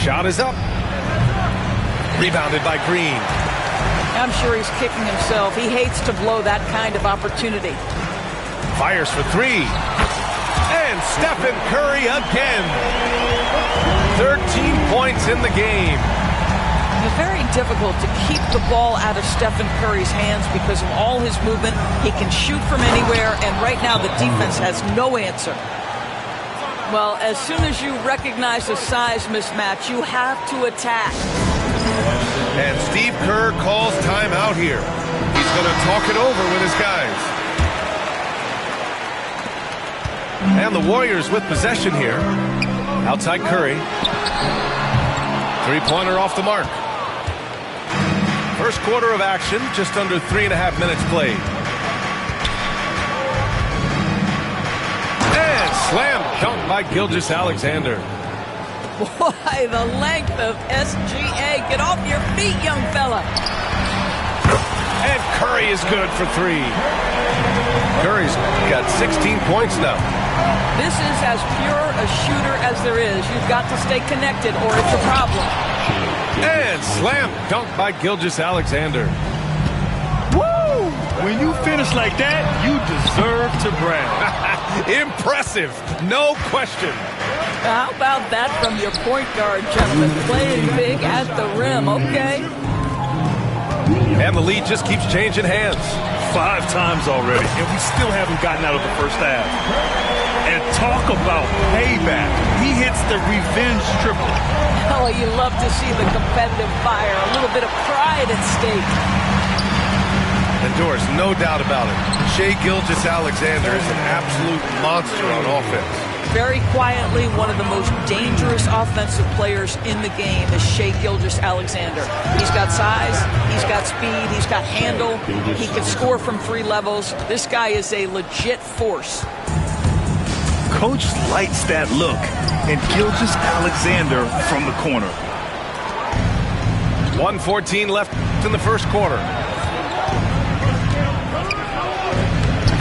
Shot is up. Rebounded by Green. I'm sure he's kicking himself. He hates to blow that kind of opportunity. Fires for three. And Stephen Curry again. 13 points in the game. It's very difficult to keep the ball out of Stephen Curry's hands because of all his movement. He can shoot from anywhere, and right now the defense has no answer. Well, as soon as you recognize a size mismatch, you have to attack. And Steve Kerr calls timeout here. He's going to talk it over with his guys. And the Warriors with possession here. Outside Curry. Three-pointer off the mark. First quarter of action, just under 3.5 minutes played. And slam dunk by Gilgeous-Alexander. Boy, the length of SGA. Get off your feet, young fella. And Curry is good for three. Curry's got 16 points now. This is as pure a shooter as there is. You've got to stay connected or it's a problem. And slam dunk by Gilgeous-Alexander. Woo! When you finish like that, you deserve to brag. Impressive, no question. How about that from your point guard, gentlemen? Playing big at the rim, okay? And the lead just keeps changing hands. 5 times already, and we still haven't gotten out of the first half. And talk about payback. He hits the revenge triple. Oh, you love to see the competitive fire. A little bit of pride at stake. And Doris, no doubt about it. Shai Gilgeous-Alexander is an absolute monster on offense. Very quietly, one of the most dangerous offensive players in the game is Shai Gilgeous-Alexander. He's got size, he's got speed, he's got handle, he can score from 3 levels. This guy is a legit force. Coach likes that look, and Gilgeous-Alexander from the corner. 1:14 left in the first quarter.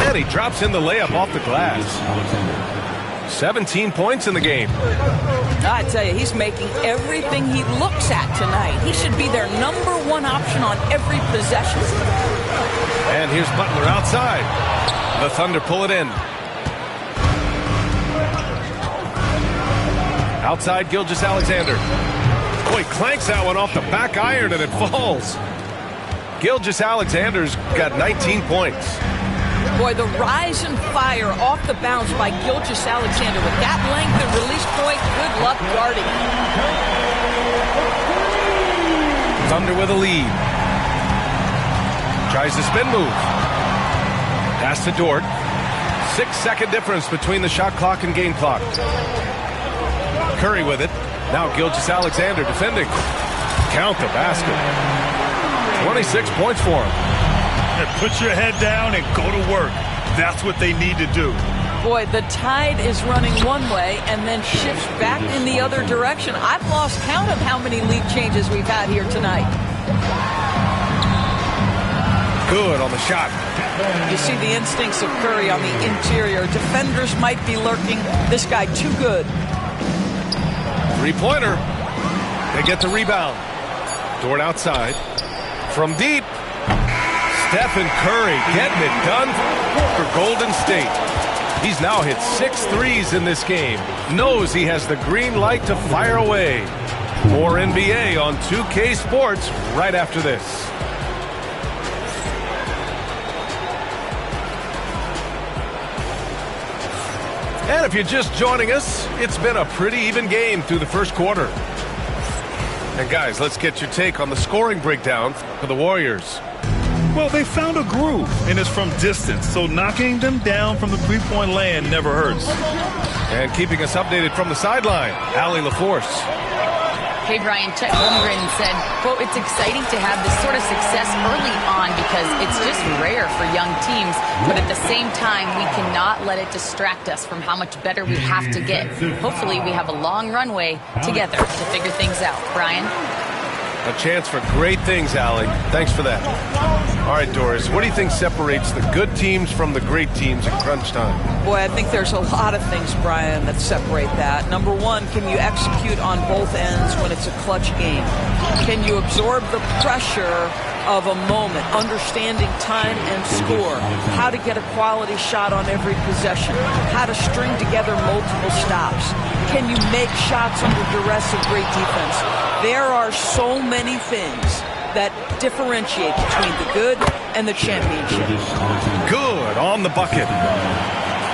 And he drops in the layup off the glass. 17 points in the game. I tell you, he's making everything he looks at tonight. He should be their #1 option on every possession. And here's Butler outside. The Thunder pull it in. Outside Gilgeous-Alexander. Boy, clanks that one off the back iron and it falls. Gilgeous-Alexander's got 19 points. Boy, the rise and fire off the bounce by Gilgeous-Alexander. With that length and release point, good luck guarding. Thunder with a lead. Tries the spin move. Pass to Dort. 6-second difference between the shot clock and game clock. Curry with it. Now Gilgeous-Alexander defending. Count the basket. 26 points for him. Put your head down and go to work. That's what they need to do. Boy, the tide is running one way and then shifts back in the other direction. I've lost count of how many lead changes we've had here tonight. Good on the shot. You see the instincts of Curry on the interior. Defenders might be lurking. This guy too good. Three-pointer. They get the rebound. Dort outside. From deep. Stephen Curry getting it done for Golden State. He's now hit 6 threes in this game. Knows he has the green light to fire away. More NBA on 2K Sports right after this. And if you're just joining us, it's been a pretty even game through the first quarter. And guys, let's get your take on the scoring breakdown for the Warriors. Well, they found a groove, and it's from distance, so knocking them down from the three-point land never hurts. And keeping us updated from the sideline, Allie LaForce. Hey, Brian, Chet Holmgren said, quote, it's exciting to have this sort of success early on because it's just rare for young teams, but at the same time, we cannot let it distract us from how much better we have to get. Hopefully, we have a long runway together to figure things out. Brian? A chance for great things, Allie. Thanks for that. All right, Doris, what do you think separates the good teams from the great teams in crunch time? Boy, I think there's a lot of things, Brian, that separate that. Number one, can you execute on both ends when it's a clutch game? Can you absorb the pressure of a moment, understanding time and score, how to get a quality shot on every possession, how to string together multiple stops? Can you make shots under duress of great defense? There are so many things that differentiate between the good and the championship. Good on the bucket.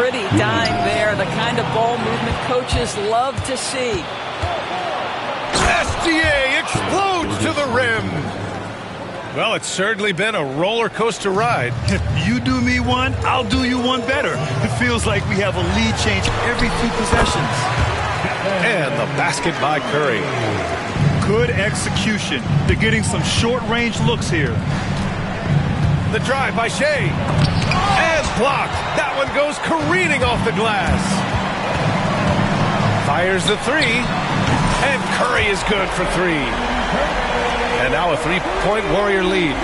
Pretty dime there, the kind of ball movement coaches love to see. SGA explodes to the rim. Well, it's certainly been a roller coaster ride. If you do me one, I'll do you one better. It feels like we have a lead change every few possessions. And the basket by Curry. Good execution. They're getting some short-range looks here. The drive by Shea. And blocked. That one goes careening off the glass. Fires the three. And Curry is good for three. And now a three-point Warrior lead.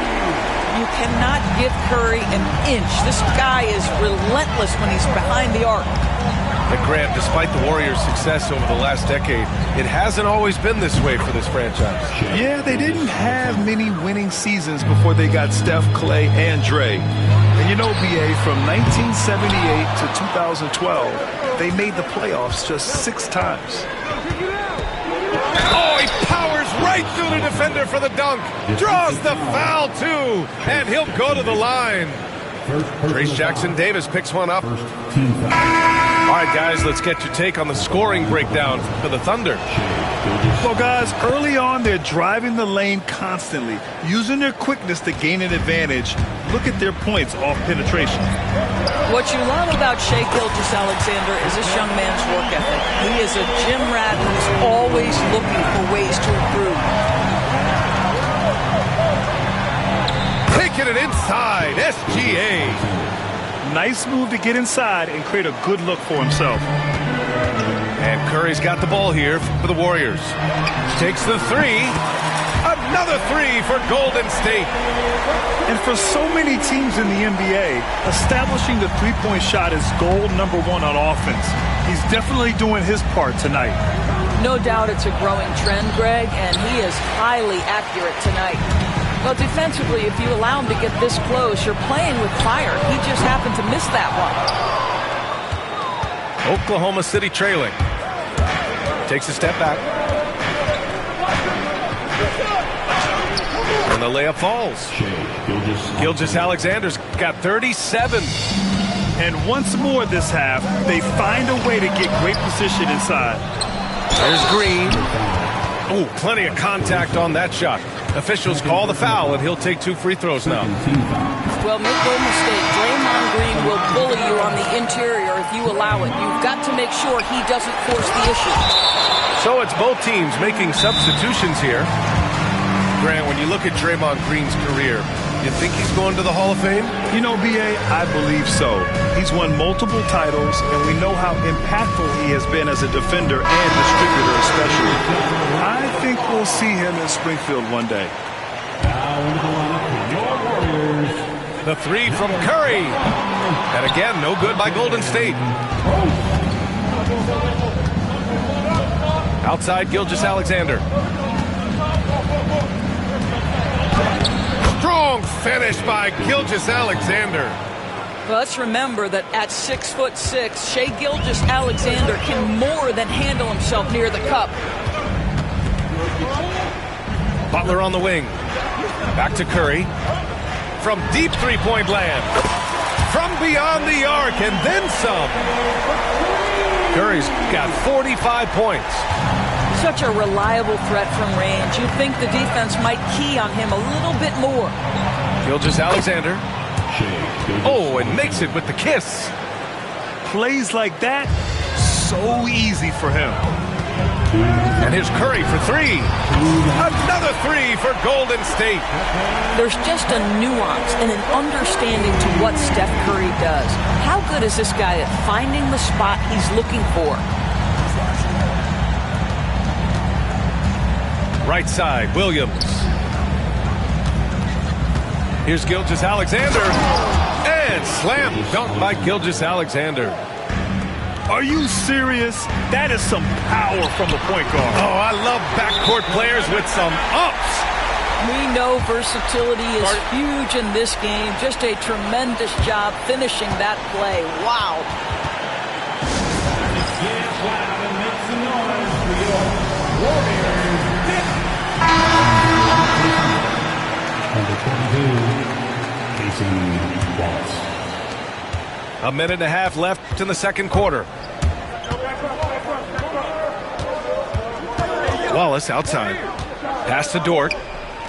You cannot give Curry an inch. This guy is relentless when he's behind the arc. And Grant, despite the Warriors' success over the last decade, it hasn't always been this way for this franchise. Yeah, they didn't have many winning seasons before they got Steph, Clay, and Dre. And you know, BA, from 1978 to 2012, they made the playoffs just 6 times. Oh, he powers right through the defender for the dunk. Draws the foul, too. And he'll go to the line. Trace Jackson-Davis picks one up. All right, guys, let's get your take on the scoring breakdown for the Thunder. Well, guys, early on, they're driving the lane constantly, using their quickness to gain an advantage. Look at their points off penetration. What you love about Shai Gilgeous-Alexander is this young man's work ethic. He is a gym rat who's always looking for ways to improve. Taking it inside, SGA. Nice move to get inside and create a good look for himself. And Curry's got the ball here for the Warriors. Takes the three. Another three for Golden State. And for so many teams in the NBA, establishing the three-point shot is goal number 1 on offense. He's definitely doing his part tonight. No doubt it's a growing trend, Greg, and he is highly accurate tonight. Well, defensively, if you allow him to get this close, you're playing with fire. He just happened to miss that one. Oklahoma City trailing. Takes a step back. And the layup falls. Gilgeous-Alexander's got 37. And once more this half, they find a way to get great position inside. There's Green. Oh, plenty of contact on that shot. Officials call the foul, and he'll take 2 free throws now. Well, make no mistake, Draymond Green will bully you on the interior if you allow it. You've got to make sure he doesn't force the issue. So it's both teams making substitutions here. Grant, when you look at Draymond Green's career, you think he's going to the Hall of Fame? You know, B.A., I believe so. He's won multiple titles, and we know how impactful he has been as a defender and distributor especially. I think we'll see him in Springfield one day. The three from Curry. And again, no good by Golden State. Outside Gilgeous-Alexander. Strong finish by Gilgeous-Alexander. Well, let's remember that at 6'6", Shai Gilgeous-Alexander can more than handle himself near the cup. Butler on the wing. Back to Curry. From deep three-point land. From beyond the arc, and then some. Curry's got 45 points. Such a reliable threat from range. You'd think the defense might key on him a little bit more. Gilgeous-Alexander. Oh, and makes it with the kiss. Plays like that, so easy for him. And here's Curry for three. Another three for Golden State. There's just a nuance and an understanding to what Steph Curry does. How good is this guy at finding the spot he's looking for? Right side, Williams. Here's Gilgeous-Alexander. And slam dunk by Gilgeous-Alexander. Are you serious? That is some power from the point guard. Oh, I love backcourt players with some ups. We know versatility is huge in this game. Just a tremendous job finishing that play. Wow. A minute and a half left in the second quarter. Wallace outside. Pass to Dort.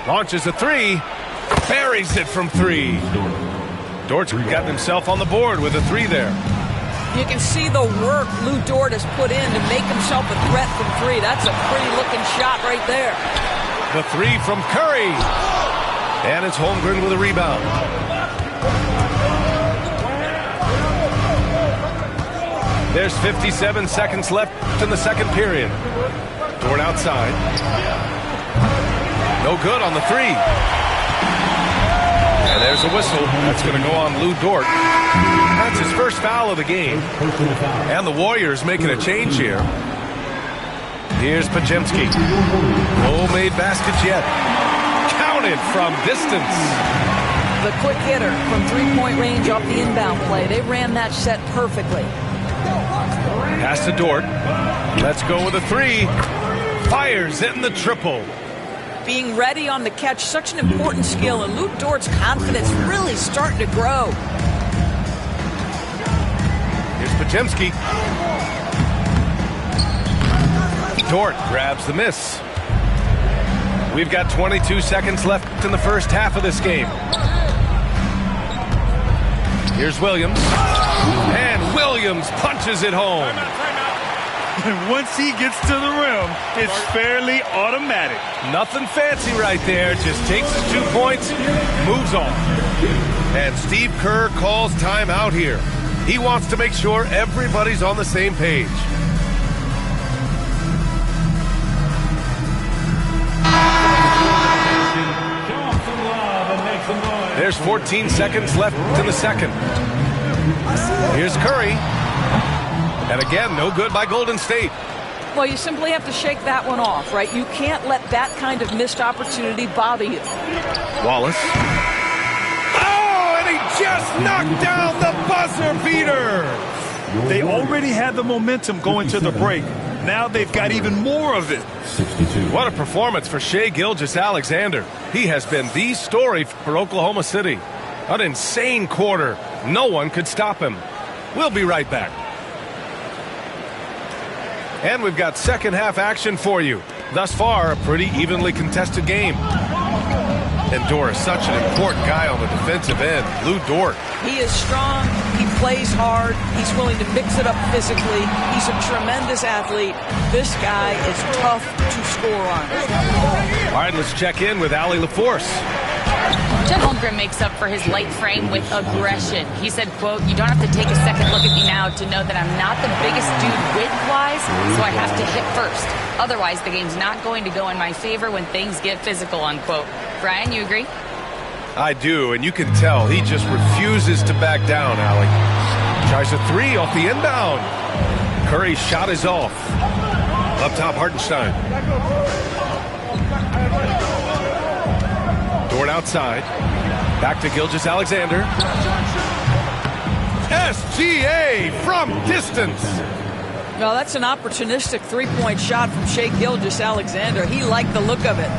Launches a three. Buries it from three. Dort's got himself on the board with a three there. You can see the work Lou Dort has put in to make himself a threat from three. That's a pretty looking shot right there. The three from Curry. And it's Holmgren with a rebound. There's 57 seconds left in the second period. Dort outside. No good on the three. And there's a whistle. That's going to go on Lou Dort. That's his first foul of the game. And the Warriors making a change here. Here's Podziemski. No made baskets yet. Counted from distance. The quick hitter from three-point range off the inbound play. They ran that set perfectly. Pass to Dort. Let's go with a three. Fires in the triple. Being ready on the catch, such an important skill, and Lou Dort's confidence really starting to grow. Here's Podziemski. Dort grabs the miss. We've got 22 seconds left in the first half of this game. Here's Williams. And Williams punches it home. And once he gets to the rim, it's fairly automatic. Nothing fancy right there. Just takes his 2 points, moves on. And Steve Kerr calls timeout here. He wants to make sure everybody's on the same page. There's 14 seconds left in the second. Here's Curry. And again, no good by Golden State. Well, you simply have to shake that one off, right? You can't let that kind of missed opportunity bother you. Wallace. Oh, and he just knocked down the buzzer beater. They already had the momentum going to the break. Now they've got even more of it. 62. What a performance for Shai Gilgeous-Alexander. He has been the story for Oklahoma City. An insane quarter. No one could stop him. We'll be right back. And we've got second half action for you. Thus far, a pretty evenly contested game. And Dort is such an important guy on the defensive end. Lou Dort. He is strong. He plays hard. He's willing to mix it up physically. He's a tremendous athlete. This guy is tough to score on. All right, let's check in with Allie LaForce. Chet Holmgren makes up for his light frame with aggression. He said, quote, "You don't have to take a second look at me now to know that I'm not the biggest dude width-wise, so I have to hit first. Otherwise, the game's not going to go in my favor when things get physical," unquote. Brian, you agree? I do, and you can tell he just refuses to back down, Allie. Tries a three off the inbound. Curry's shot is off. Up top, Hartenstein. Dort outside. Back to Gilgeous-Alexander. SGA from distance. Well, that's an opportunistic three-point shot from Shai Gilgeous-Alexander. He liked the look of it.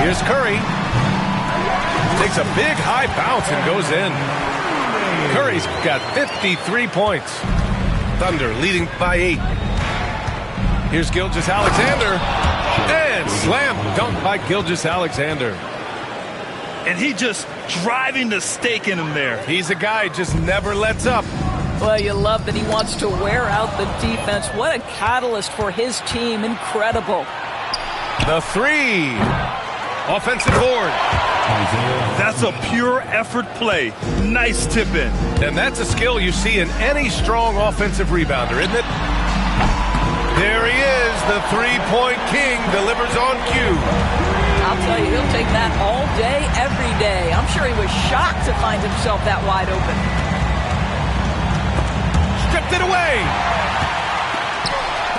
Here's Curry. Takes a big high bounce and goes in. Curry's got 53 points. Thunder leading by 8. Here's Gilgeous-Alexander. And slam dunk by Gilgeous-Alexander. And he just driving the stake in him there. He's a guy who just never lets up. Well, you love that he wants to wear out the defense. What a catalyst for his team. Incredible. The three. Offensive board. That's a pure effort play. Nice tip in. And that's a skill you see in any strong offensive rebounder, isn't it? There he is, the three-point king delivers on cue. I'll tell you, he'll take that all day, every day. I'm sure he was shocked to find himself that wide open. Stripped it away.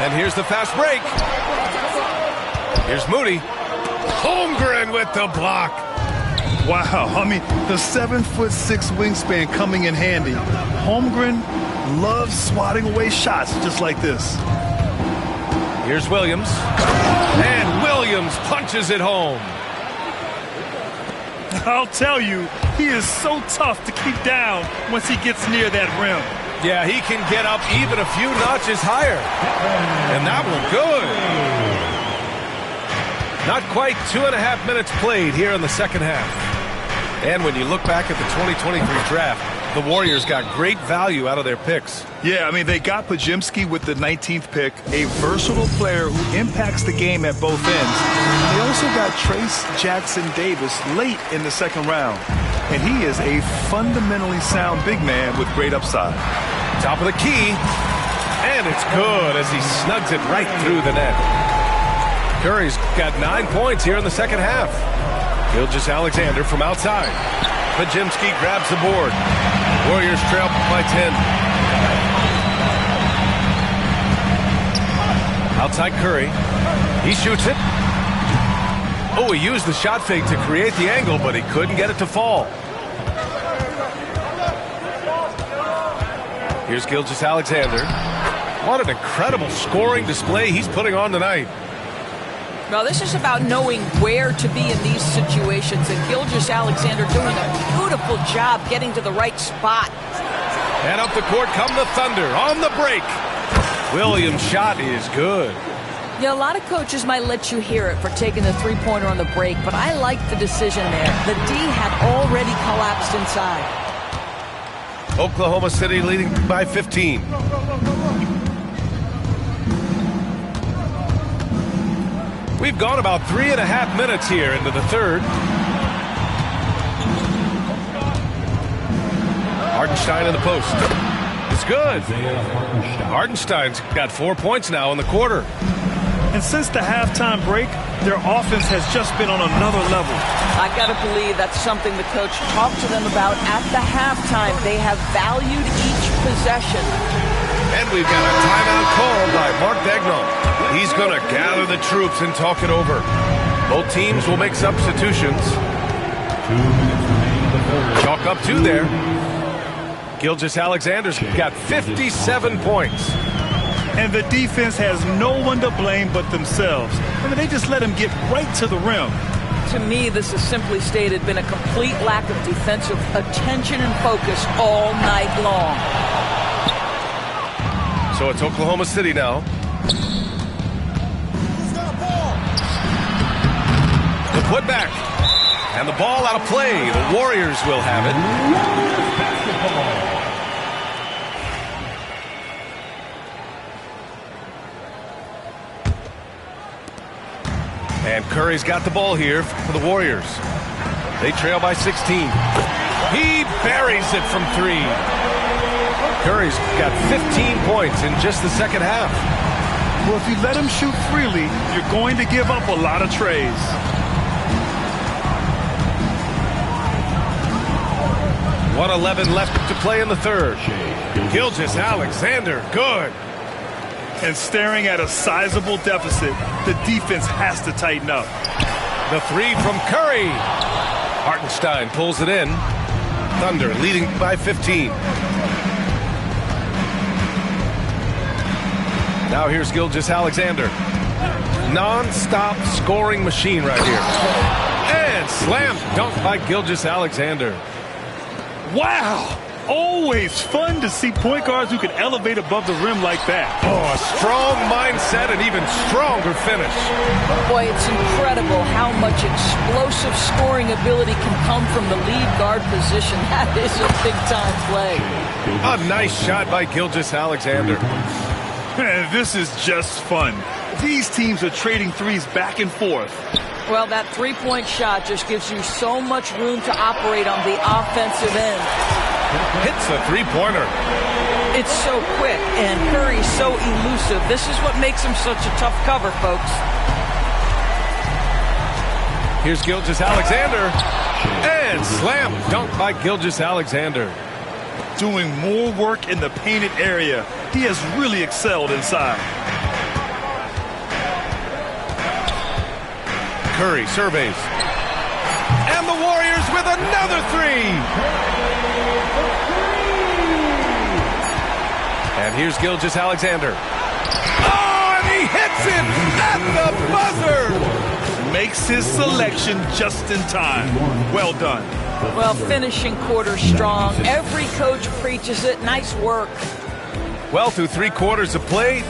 And here's the fast break. Here's Moody. Holmgren with the block. Wow, I mean, the 7'6" wingspan coming in handy. Holmgren loves swatting away shots just like this. Here's Williams. And Williams punches it home. I'll tell you, he is so tough to keep down once he gets near that rim. Yeah, he can get up even a few notches higher. And that one good. Not quite 2.5 minutes played here in the second half. And when you look back at the 2023 draft, the Warriors got great value out of their picks. Yeah, I mean, they got Podziemski with the 19th pick, a versatile player who impacts the game at both ends. They also got Trace Jackson Davis late in the second round. And he is a fundamentally sound big man with great upside. Top of the key. And it's good as he snugs it right through the net. Curry's got 9 points here in the second half. Gilgeous-Alexander from outside. Podziemski grabs the board. Warriors trail by 10. Outside Curry. He shoots it. Oh, he used the shot fake to create the angle, but he couldn't get it to fall. Here's Gilgeous-Alexander. What an incredible scoring display he's putting on tonight. Well, this is about knowing where to be in these situations, and Gilgeous-Alexander doing a beautiful job getting to the right spot. And up the court come the Thunder on the break. Williams' shot is good. Yeah, a lot of coaches might let you hear it for taking the three-pointer on the break, but I like the decision there. The D had already collapsed inside. Oklahoma City leading by 15. We've gone about 3.5 minutes here into the third. Hartenstein in the post. It's good. Hartenstein's got 4 points now in the quarter. And since the halftime break, their offense has just been on another level. I got to believe that's something the coach talked to them about at the halftime. They have valued each possession. And we've got a timeout called by Mark Daigneault. He's going to gather the troops and talk it over. Both teams will make substitutions. Chalk up 2 there. Gilgeous-Alexander's got 57 points. And the defense has no one to blame but themselves. I mean, they just let him get right to the rim. To me, this has simply stated been a complete lack of defensive attention and focus all night long. So it's Oklahoma City now. The putback. And the ball out of play. The Warriors will have it. And Curry's got the ball here for the Warriors. They trail by 16. He buries it from 3. Curry's got 15 points in just the second half. Well, if you let him shoot freely, you're going to give up a lot of trays. .111 left to play in the third. Gilgeous-Alexander, good. And staring at a sizable deficit, the defense has to tighten up. The 3 from Curry. Hartenstein pulls it in. Thunder leading by 15. Now here's Gilgeous-Alexander. Non-stop scoring machine right here. And slam dunk by Gilgeous-Alexander. Wow! Always fun to see point guards who can elevate above the rim like that. Oh, a strong mindset and even stronger finish. Boy, it's incredible how much explosive scoring ability can come from the lead guard position. That is a big-time play. A nice shot by Gilgeous-Alexander. This is just fun. These teams are trading threes back and forth. Well, that three-point shot just gives you so much room to operate on the offensive end. Hits the three-pointer. It's so quick, and Curry's so elusive. This is what makes him such a tough cover, folks. Here's Gilgeous-Alexander, and slam dunk by Gilgeous-Alexander. Doing more work in the painted area. He has really excelled inside. Curry surveys. And the Warriors with another three. And here's Gilgeous-Alexander. Oh, and he hits it at the buzzer. Makes his selection just in time. Well done. Well, finishing quarter strong. Every coach preaches it. Nice work. Well, through 3 quarters of play,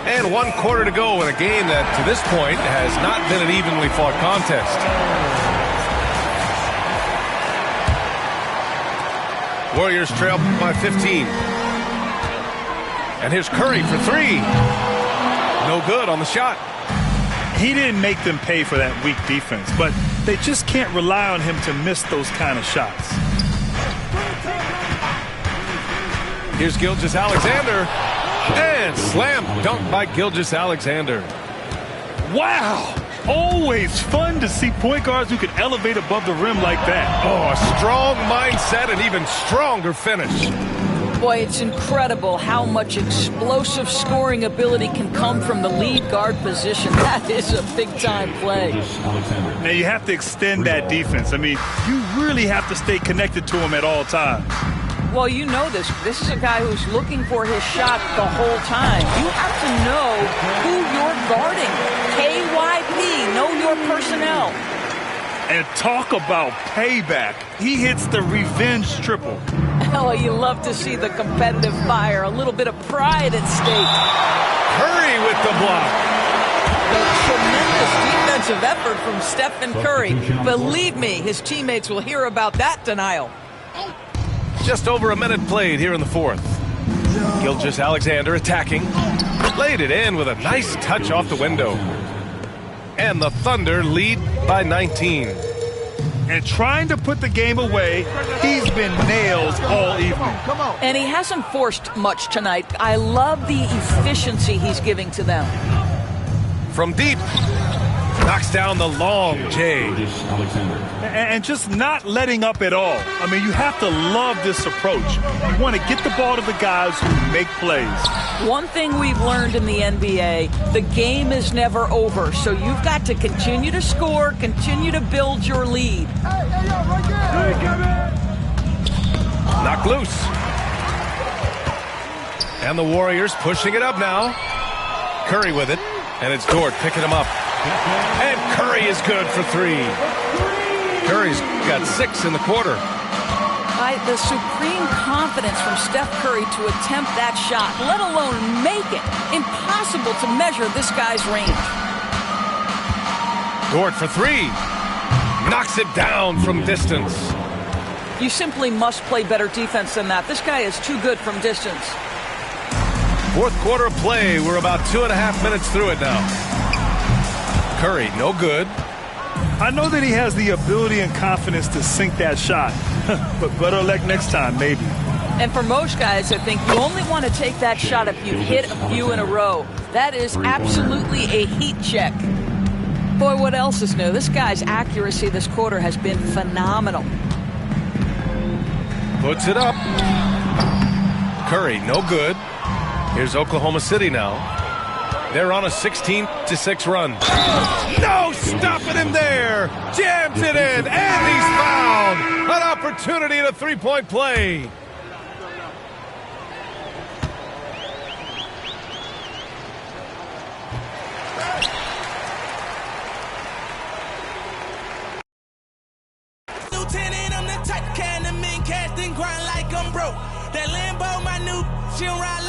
and 1 quarter to go in a game that, to this point, has not been an evenly fought contest. Warriors trail by 15. And here's Curry for 3. No good on the shot. He didn't make them pay for that weak defense, but they just can't rely on him to miss those kind of shots. Here's Gilgeous-Alexander. And slam dunk by Gilgeous-Alexander. Wow! Always fun to see point guards who can elevate above the rim like that. Oh, a strong mindset and even stronger finish. Boy, it's incredible how much explosive scoring ability can come from the lead guard position. That is a big-time play. Now, you have to extend that defense. I mean, you really have to stay connected to him at all times. Well, you know this. This is a guy who's looking for his shot the whole time. You have to know who you're guarding. KYP, know your personnel. And talk about payback. He hits the revenge triple. Oh, you love to see the competitive fire. A little bit of pride at stake. Curry with the block. A tremendous defensive effort from Stephen Curry. Believe me, his teammates will hear about that denial. Just over a minute played here in the 4th. Gilgeous-Alexander attacking. Laid it in with a nice touch off the window. And the Thunder lead by 19. And trying to put the game away, he's been nails all evening. And he hasn't forced much tonight. I love the efficiency he's giving to them. From deep. Knocks down the long J. And just not letting up at all. I mean, you have to love this approach. You want to get the ball to the guys who make plays. One thing we've learned in the NBA, the game is never over. So you've got to continue to score, continue to build your lead. Knocked loose. And the Warriors pushing it up now. Curry with it. And it's Dort picking him up. And Curry is good for 3. Curry's got 6 in the quarter. The supreme confidence from Steph Curry to attempt that shot, let alone make it. Impossible to measure this guy's range. Dort for 3. Knocks it down from distance. You simply must play better defense than that. This guy is too good from distance. 4th quarter of play. We're about 2.5 minutes through it now. Curry, no good. I know that he has the ability and confidence to sink that shot, but better luck next time, maybe. And for most guys, I think you only want to take that shot if you've hit a few in a row. That is absolutely a heat check. Boy, what else is new? This guy's accuracy this quarter has been phenomenal. Puts it up. Curry, no good. Here's Oklahoma City now. They're on a 16-6 run. No stopping him there. Jams it in, and he's fouled. An opportunity at a 3-point play. Lieutenant, I'm the type of kind of men casting grind like I'm broke. That Lambo, my new, she don't ride